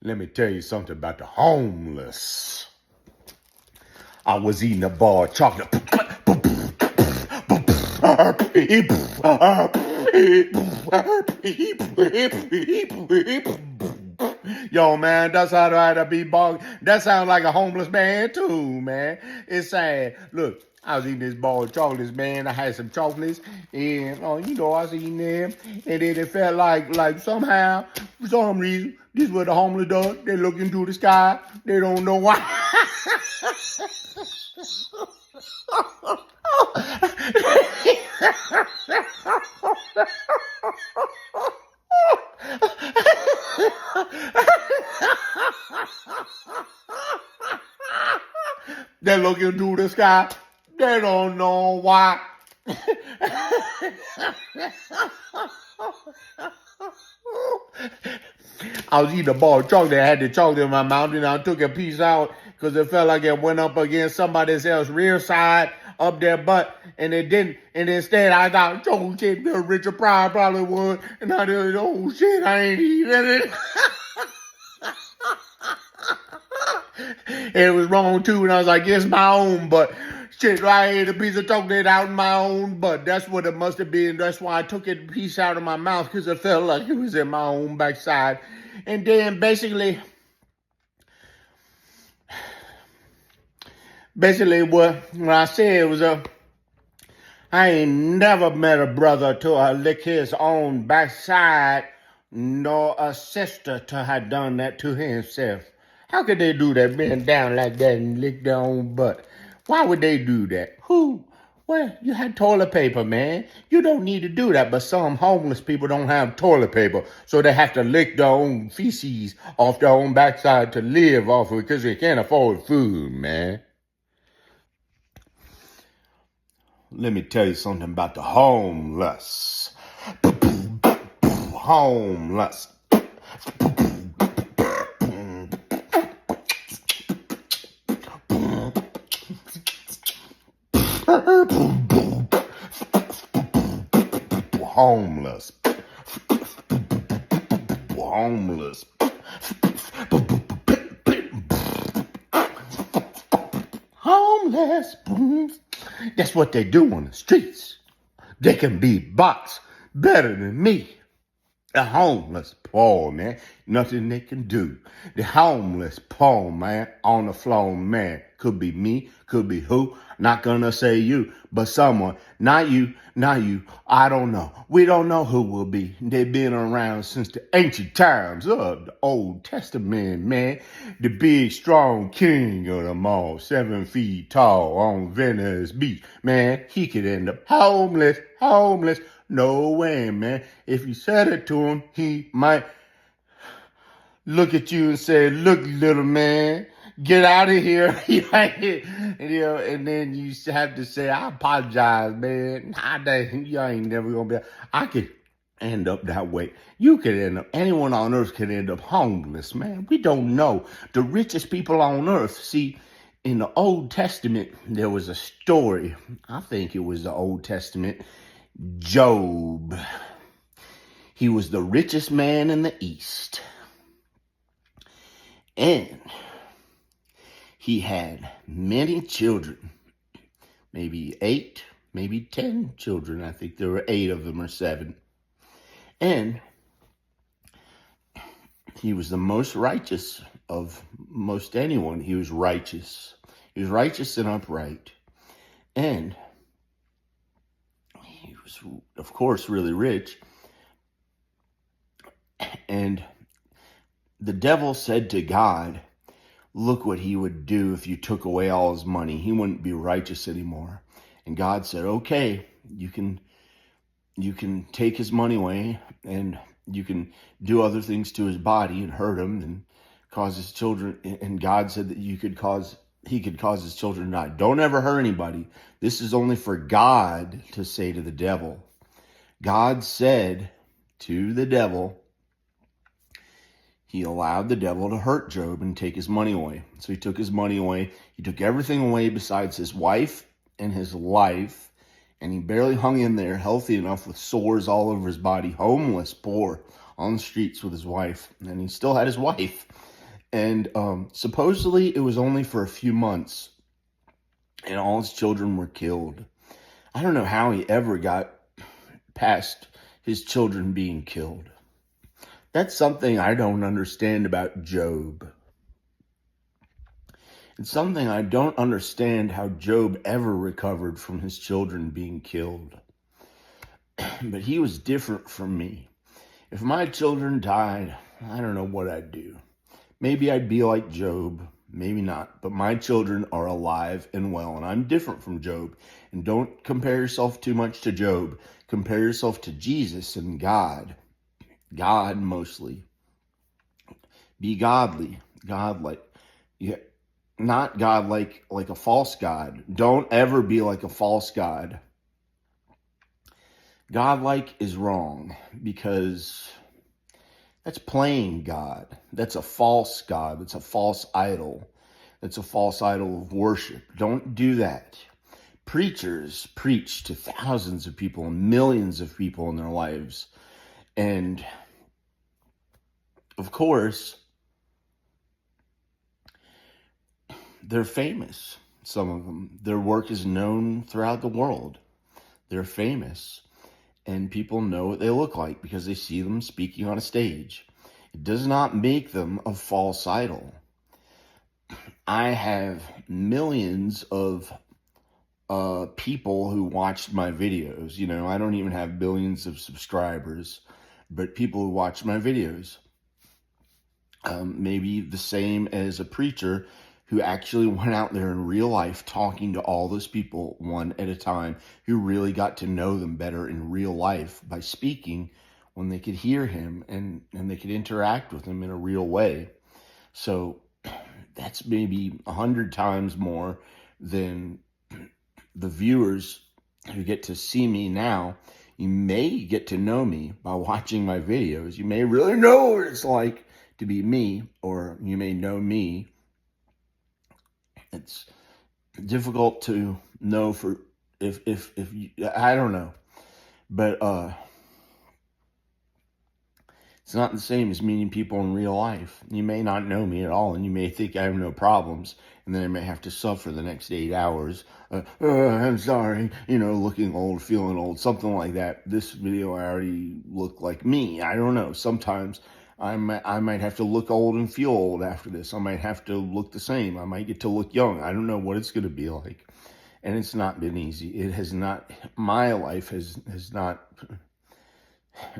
Let me tell you something about the homeless. I was eating a bar of chocolate. Yo, man, that's how I be bog. That sounds like a homeless man too, man. It's sad. Look, I was eating this ball of chocolates, man. I had some chocolates, and I was eating them, and then it felt like somehow, for some reason, this is what the homeless does. They look into the sky. They don't know why. They look into the sky. They don't know why. I was eating a bar of chocolate. I had the chocolate in my mouth, and I took a piece out because it felt like it went up against somebody else's rear side up their butt, and it didn't. And instead, I thought, oh shit, Richard Pryor probably would. And I did, oh shit, I ain't eating it. It was wrong too, and I was like, it's my own butt. Shit, I ate a piece of chocolate out in my own butt. That's what it must have been. That's why I took a piece out of my mouth, because it felt like it was in my own backside. And then basically what I said was, I ain't never met a brother to lick his own backside, nor a sister to have done that to himself. How could they do that, bend down like that and lick their own butt? Why would they do that? Who? Well, you had toilet paper, man. You don't need to do that, but some homeless people don't have toilet paper, so they have to lick their own feces off their own backside to live off of it because they can't afford food, man. Let me tell you something about the homeless. Homeless. Homeless. Homeless. Homeless. That's what they do on the streets. They can be boxed better than me. The homeless poor, man. Nothing they can do. The homeless poor, man, on the floor, man. Could be me, could be who. Not gonna say you, but someone. Not you, not you. I don't know. We don't know who will be. They've been around since the ancient times of the Old Testament, man. The big, strong king of them all, 7 feet tall on Venice Beach. Man, he could end up homeless. No way, man. If you said it to him, he might look at you and say, look, little man, get out of here. And then you have to say, I apologize, man. You ain't never going to be. I could end up that way. You could end up, anyone on earth could end up homeless, man. We don't know. The richest people on earth, see, in the Old Testament, there was a story. I think it was the Old Testament. Job. He was the richest man in the East. And he had many children. Maybe 8, maybe 10 children. I think there were 8 of them or 7. And he was the most righteous of most anyone. He was righteous. He was righteous and upright. And he was, of course, really rich. And the devil said to God, look what he would do if you took away all his money. He wouldn't be righteous anymore. And God said, okay, you can take his money away, and you can do other things to his body and hurt him and cause his children. And God said that he could cause his children to die. Don't ever hurt anybody. This is only for God to say to the devil. God said to the devil, he allowed the devil to hurt Job and take his money away. So he took his money away. He took everything away besides his wife and his life. And he barely hung in there, healthy enough with sores all over his body, homeless, poor, on the streets with his wife. And he still had his wife. And supposedly it was only for a few months, and all his children were killed. I don't know how he ever got past his children being killed. That's something I don't understand about Job. It's something I don't understand how Job ever recovered from his children being killed. But he was different from me. If my children died, I don't know what I'd do. Maybe I'd be like Job, maybe not. But my children are alive and well, and I'm different from Job. And don't compare yourself too much to Job. Compare yourself to Jesus and God. God mostly. Be godly. God-like. Yeah, not God like a false God. Don't ever be like a false God. God-like is wrong because that's playing God. That's a false God. That's a false idol. That's a false idol of worship. Don't do that. Preachers preach to thousands of people and millions of people in their lives. And of course, they're famous. Some of them. Their work is known throughout the world. They're famous. And people know what they look like because they see them speaking on a stage. It does not make them a false idol. I have millions of people who watched my videos. You know, I don't even have billions of subscribers, but people who watch my videos. Maybe the same as a preacher who actually went out there in real life talking to all those people one at a time, who really got to know them better in real life by speaking when they could hear him and they could interact with him in a real way. So that's maybe 100 times more than the viewers who get to see me now. You may get to know me by watching my videos. You may really know what it's like to be me, or you may know me. It's difficult to know for if you, I don't know, but it's not the same as meeting people in real life. You may not know me at all, and you may think I have no problems, and then I may have to suffer the next 8 hours. I'm sorry, looking old, feeling old, something like that. This video, I already look like me. I don't know. Sometimes I might have to look old and feel old after this. I might have to look the same. I might get to look young. I don't know what it's going to be like. And it's not been easy. It has not, my life has not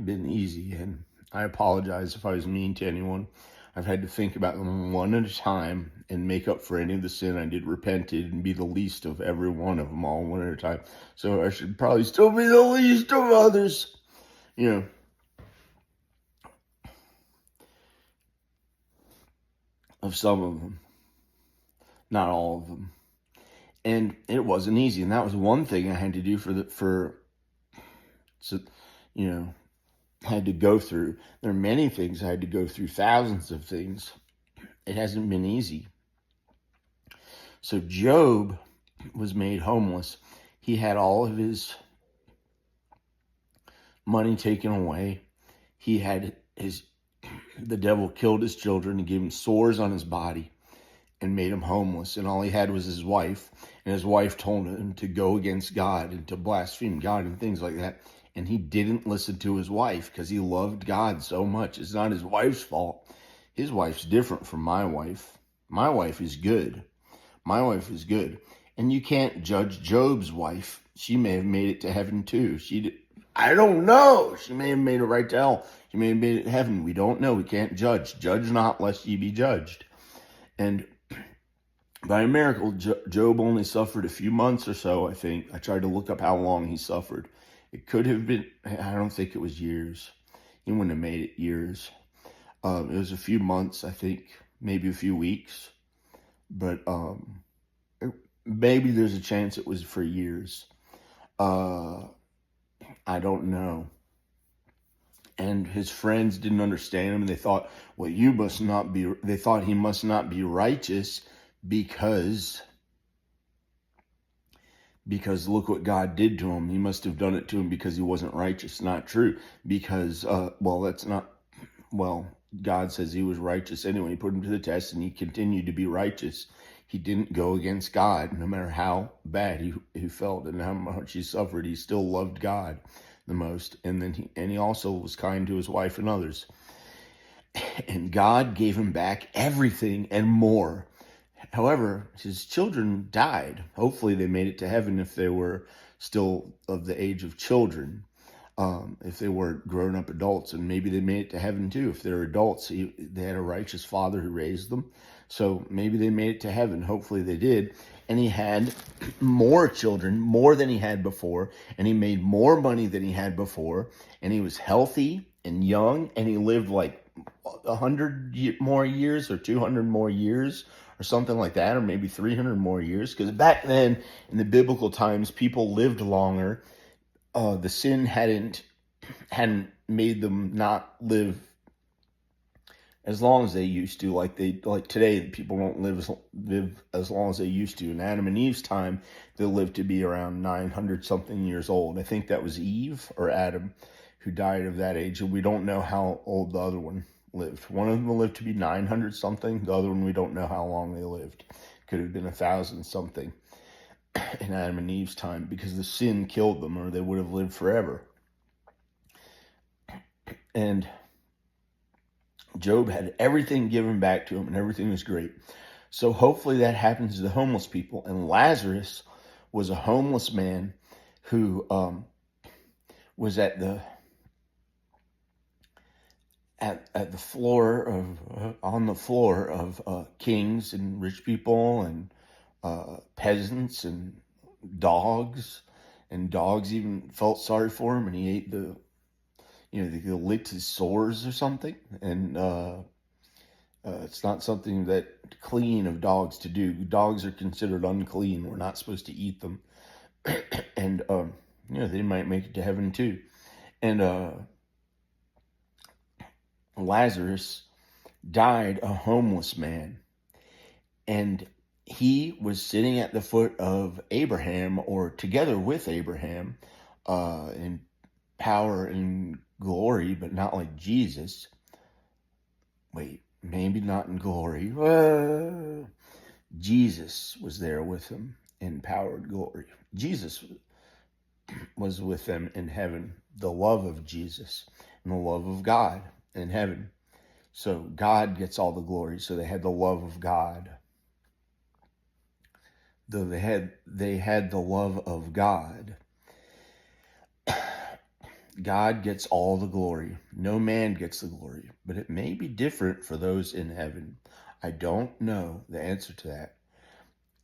been easy. And I apologize if I was mean to anyone. I've had to think about them one at a time and make up for any of the sin I did, repented, and be the least of every one of them all one at a time. So I should probably still be the least of others. Of some of them, not all of them. And it wasn't easy, and that was one thing I had to do had to go through. There are many things I had to go through, thousands of things. It hasn't been easy. So Job was made homeless. He had all of his money taken away. He had the devil killed his children and gave him sores on his body and made him homeless. And all he had was his wife. And his wife told him to go against God and to blaspheme God and things like that. And he didn't listen to his wife because he loved God so much. It's not his wife's fault. His wife's different from my wife. My wife is good. My wife is good. And you can't judge Job's wife. She may have made it to heaven too. I don't know. She may have made it right to hell. She may have made it to heaven. We don't know. We can't judge. Judge not, lest ye be judged. And by a miracle, Job only suffered a few months or so, I think. I tried to look up how long he suffered. It could have been, I don't think it was years. He wouldn't have made it years. It was a few months, I think, maybe a few weeks. But maybe there's a chance it was for years. I don't know. And his friends didn't understand him. And they thought, well, they thought he must not be righteous because look what God did to him. He must have done it to him because he wasn't righteous. Not true. Because, God says he was righteous anyway. He put him to the test, and he continued to be righteous. He didn't go against God, no matter how bad he felt and how much he suffered. He still loved God the most, and then he also was kind to his wife and others. And God gave him back everything and more. However, his children died. Hopefully, they made it to heaven if they were still of the age of children. If they were grown-up adults, and maybe they made it to heaven too. If they're adults, they had a righteous father who raised them, so maybe they made it to heaven. Hopefully they did. And he had more children, more than he had before, and he made more money than he had before, and he was healthy and young, and he lived like 100 more years or 200 more years or something like that, or maybe 300 more years, because back then, in the biblical times, people lived longer. The sin hadn't made them not live as long as they used to. Like today, people don't live as long as they used to. In Adam and Eve's time, they lived to be around 900 something years old. I think that was Eve or Adam who died of that age, and we don't know how old the other one lived. One of them lived to be 900 something. The other one, we don't know how long they lived. Could have been 1,000 something in Adam and Eve's time, because the sin killed them, or they would have lived forever. And Job had everything given back to him, and everything was great. So hopefully that happens to the homeless people. And Lazarus was a homeless man who was at the floor of kings and rich people and peasants and dogs, and dogs even felt sorry for him, and he ate they licked his sores or something, and it's not something that clean of dogs to do. Dogs are considered unclean. We're not supposed to eat them, and they might make it to heaven too. And Lazarus died a homeless man, and he was sitting at the foot of Abraham, or together with Abraham, in power and glory, but not like Jesus. Wait, maybe not in glory. Jesus was there with him in power and glory. Jesus was with them in heaven. The love of Jesus and the love of God in heaven. So God gets all the glory. So they had the love of God. Though they had the love of God, God gets all the glory. No man gets the glory. But it may be different for those in heaven. I don't know the answer to that.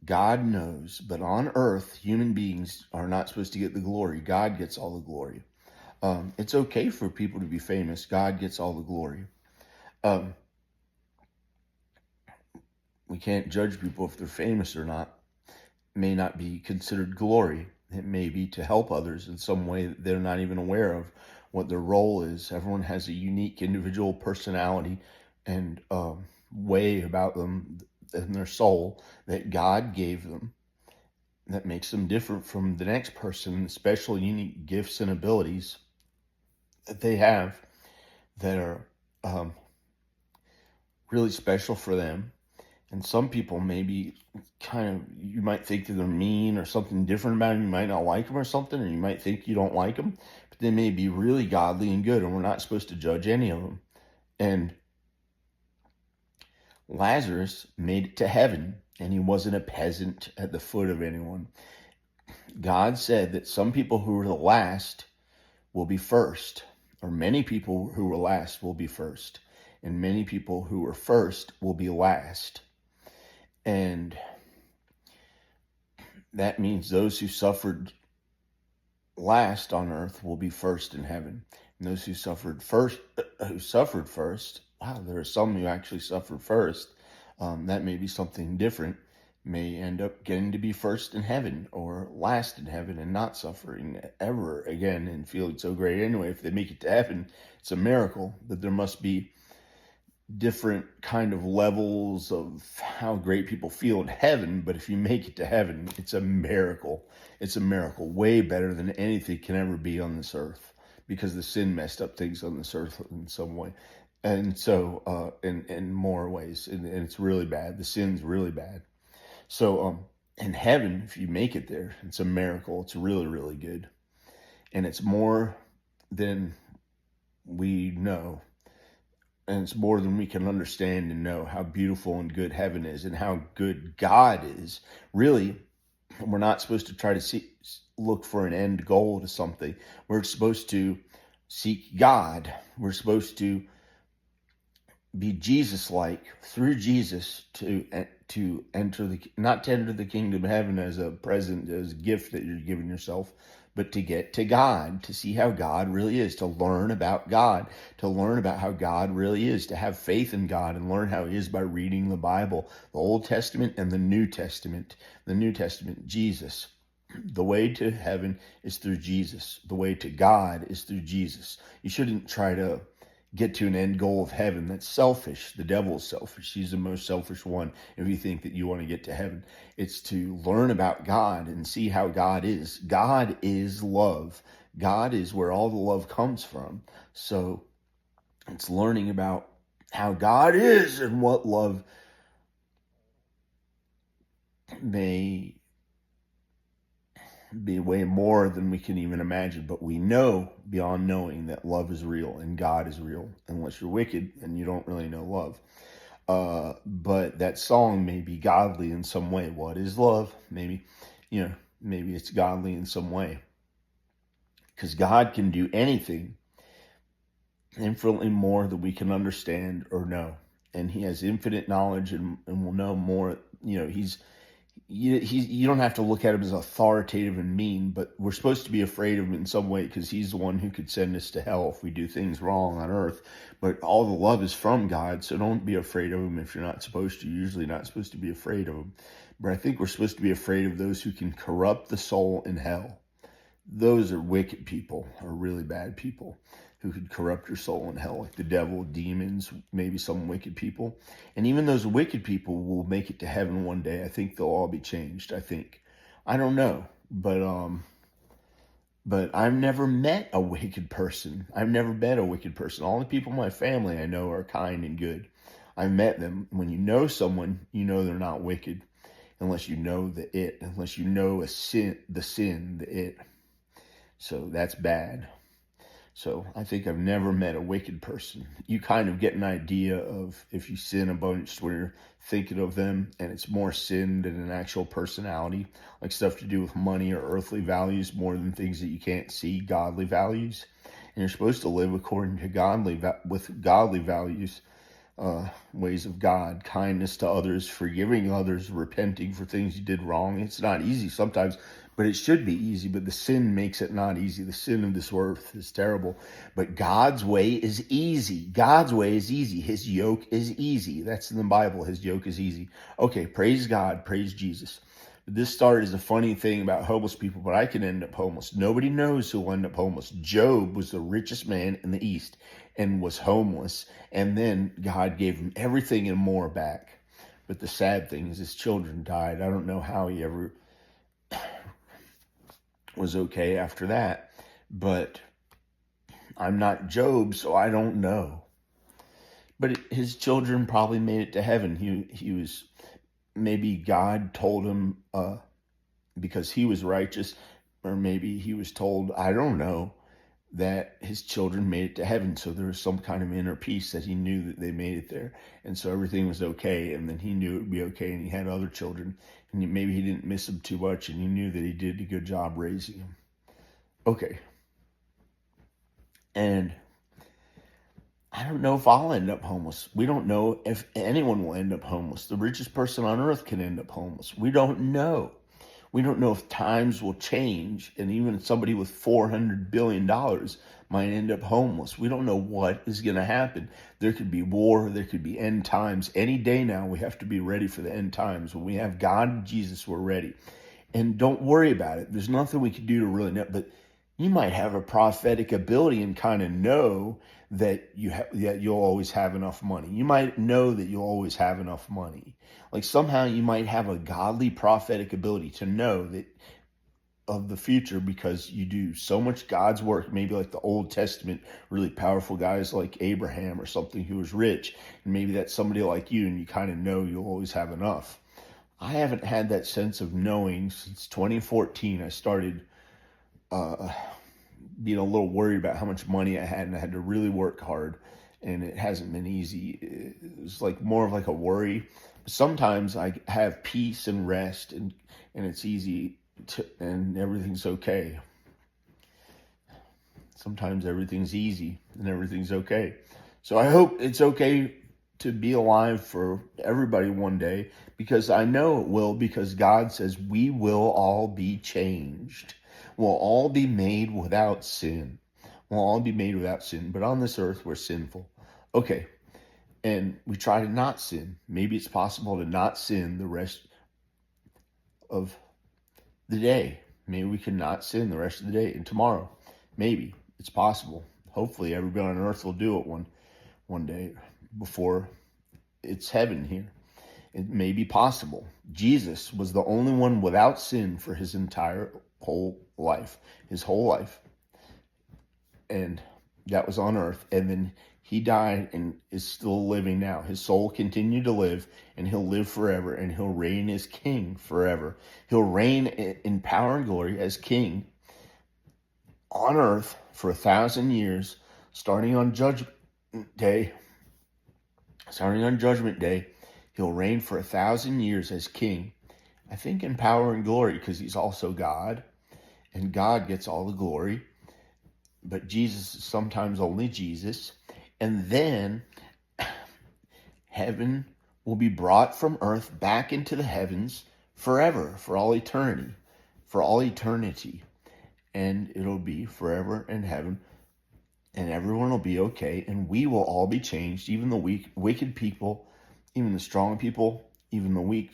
God knows. But on earth, human beings are not supposed to get the glory. God gets all the glory. It's okay for people to be famous. God gets all the glory. We can't judge people if they're famous or not. It may not be considered glory. It may be to help others in some way that they're not even aware of what their role is. Everyone has a unique individual personality and way about them and their soul that God gave them that makes them different from the next person, special unique gifts and abilities that they have that are really special for them. And some people maybe you might think that they're mean or something different about them. You might not like them or something, or you might think you don't like them, but they may be really godly and good, and we're not supposed to judge any of them. And Lazarus made it to heaven, and he wasn't a peasant at the foot of anyone. God said that some people who were the last will be first, or many people who were last will be first, and many people who were first will be last. And that means those who suffered last on earth will be first in heaven. And those who suffered first, wow, there are some who actually suffered first. That may be something different, may end up getting to be first in heaven or last in heaven and not suffering ever again and feeling so great. Anyway, if they make it to heaven, it's a miracle. That there must be different kind of levels of how great people feel in heaven, but if you make it to heaven, it's a miracle. It's a miracle, way better than anything can ever be on this earth, because the sin messed up things on this earth in some way. And so, in more ways, and it's really bad. The sin's really bad. So, in heaven, if you make it there, it's a miracle. It's really, really good. And it's more than we know. And it's more than we can understand and know how beautiful and good heaven is and how good God is. Really, we're not supposed to try to look for an end goal to something. We're supposed to seek God. We're supposed to be Jesus-like through Jesus to enter not to enter the kingdom of heaven as a present, as a gift that you're giving yourself, but to get to God, to see how God really is, to learn about God, to learn about how God really is, to have faith in God and learn how He is by reading the Bible, the Old Testament and the New Testament. The New Testament, Jesus. The way to heaven is through Jesus. The way to God is through Jesus. You shouldn't try to get to an end goal of heaven. That's selfish. The devil is selfish. He's the most selfish one if you think that you want to get to heaven. It's to learn about God and see how God is. God is love. God is where all the love comes from. So it's learning about how God is and what love may be way more than we can even imagine. But we know beyond knowing that love is real and God is real. Unless you're wicked and you don't really know love. But that song may be godly in some way. What is love? Maybe it's godly in some way. Because God can do anything infinitely more than we can understand or know. And He has infinite knowledge and will know more. You don't have to look at Him as authoritative and mean, but we're supposed to be afraid of Him in some way because He's the one who could send us to hell if we do things wrong on earth. But all the love is from God, so don't be afraid of Him if you're not supposed to. You're usually not supposed to be afraid of Him. But I think we're supposed to be afraid of those who can corrupt the soul in hell. Those are wicked people, or really bad people who could corrupt your soul in hell, like the devil, demons, maybe some wicked people. And even those wicked people will make it to heaven one day. I think they'll all be changed, I think. I don't know, but I've never met a wicked person. I've never met a wicked person. All the people in my family I know are kind and good. I've met them. When you know someone, you know they're not wicked, unless you know unless you know the sin. So that's bad. So I think I've never met a wicked person. You kind of get an idea of if you sin a bunch when you're thinking of them, and it's more sin than an actual personality, like stuff to do with money or earthly values more than things that you can't see, godly values. And you're supposed to live according to with godly values, ways of God, kindness to others, forgiving others, repenting for things you did wrong. It's not easy sometimes, but it should be easy. But the sin makes it not easy. The sin of this earth is terrible. But God's way is easy. God's way is easy. His yoke is easy. That's in the Bible. His yoke is easy. Okay, praise God. Praise Jesus. This started as a funny thing about homeless people, but I can end up homeless. Nobody knows who'll end up homeless. Job was the richest man in the East and was homeless. And then God gave him everything and more back. But the sad thing is his children died. I don't know how he ever was okay after that. But I'm not Job, so I don't know. But his children probably made it to heaven. He was... Maybe God told him because he was righteous, or maybe he was told, I don't know, that his children made it to heaven. So there was some kind of inner peace that he knew that they made it there. And so everything was okay. And then he knew it would be okay. And he had other children. And maybe he didn't miss them too much. And he knew that he did a good job raising them. Okay. And I don't know if I'll end up homeless. We don't know if anyone will end up homeless. The richest person on earth can end up homeless. We don't know. We don't know if times will change, and even somebody with $400 billion might end up homeless. We don't know what is going to happen. There could be war. There could be end times. Any day now, we have to be ready for the end times. When we have God and Jesus, we're ready. And don't worry about it. There's nothing we can do to really know, but you might have a prophetic ability and kind of know that you'll always have enough money. You might know that you'll always have enough money. Like somehow you might have a godly prophetic ability to know that of the future because you do so much God's work, maybe like the Old Testament, really powerful guys like Abraham or something who was rich, and maybe that's somebody like you and you kind of know you'll always have enough. I haven't had that sense of knowing since 2014. I started being a little worried about how much money I had, and I had to really work hard, and it hasn't been easy. It was like more of like a worry. Sometimes I have peace and rest, and it's easy and everything's okay. Sometimes everything's easy and everything's okay. So I hope it's okay to be alive for everybody one day, because I know it will, because God says we will all be changed. We'll all be made without sin. We'll all be made without sin. But on this earth, we're sinful. Okay. And we try to not sin. Maybe it's possible to not sin the rest of the day. Maybe we can not sin the rest of the day and tomorrow. Maybe it's possible. Hopefully everybody on earth will do it one day before it's heaven here. It may be possible. Jesus was the only one without sin for his entire whole life, and that was on earth. And then he died and is still living now. His soul continued to live, and he'll live forever, and he'll reign as king forever. He'll reign in power and glory as king on earth for 1,000 years, starting on Judgment Day. He'll reign for 1,000 years as king. I think in power and glory, because he's also God, and God gets all the glory. But Jesus is sometimes only Jesus. And then heaven will be brought from earth back into the heavens forever, for all eternity. And it'll be forever in heaven. And everyone will be okay. And we will all be changed, even the weak, wicked people, even the strong people, even the weak,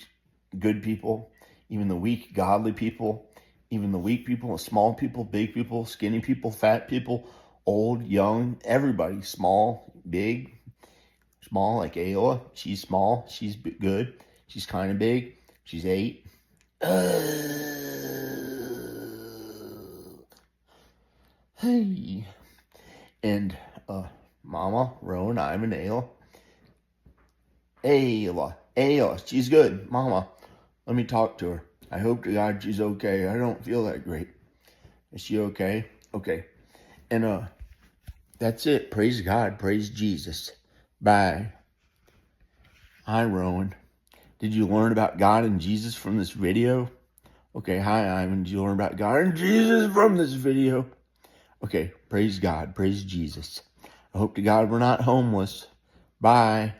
good people, even the weak, godly people, even the weak people, small people, big people, skinny people, fat people, old, young, everybody, small, big, small, like Ayla. She's small, she's good, she's kind of big, she's 8. Hey. And Mama, Rowan, I'm an Ayla, she's good. Mama, let me talk to her. I hope to God she's okay. I don't feel that great. Is she okay? Okay. And that's it. Praise God. Praise Jesus. Bye. Hi, Rowan. Did you learn about God and Jesus from this video? Okay. Hi, Ivan. Did you learn about God and Jesus from this video? Okay. Praise God. Praise Jesus. I hope to God we're not homeless. Bye.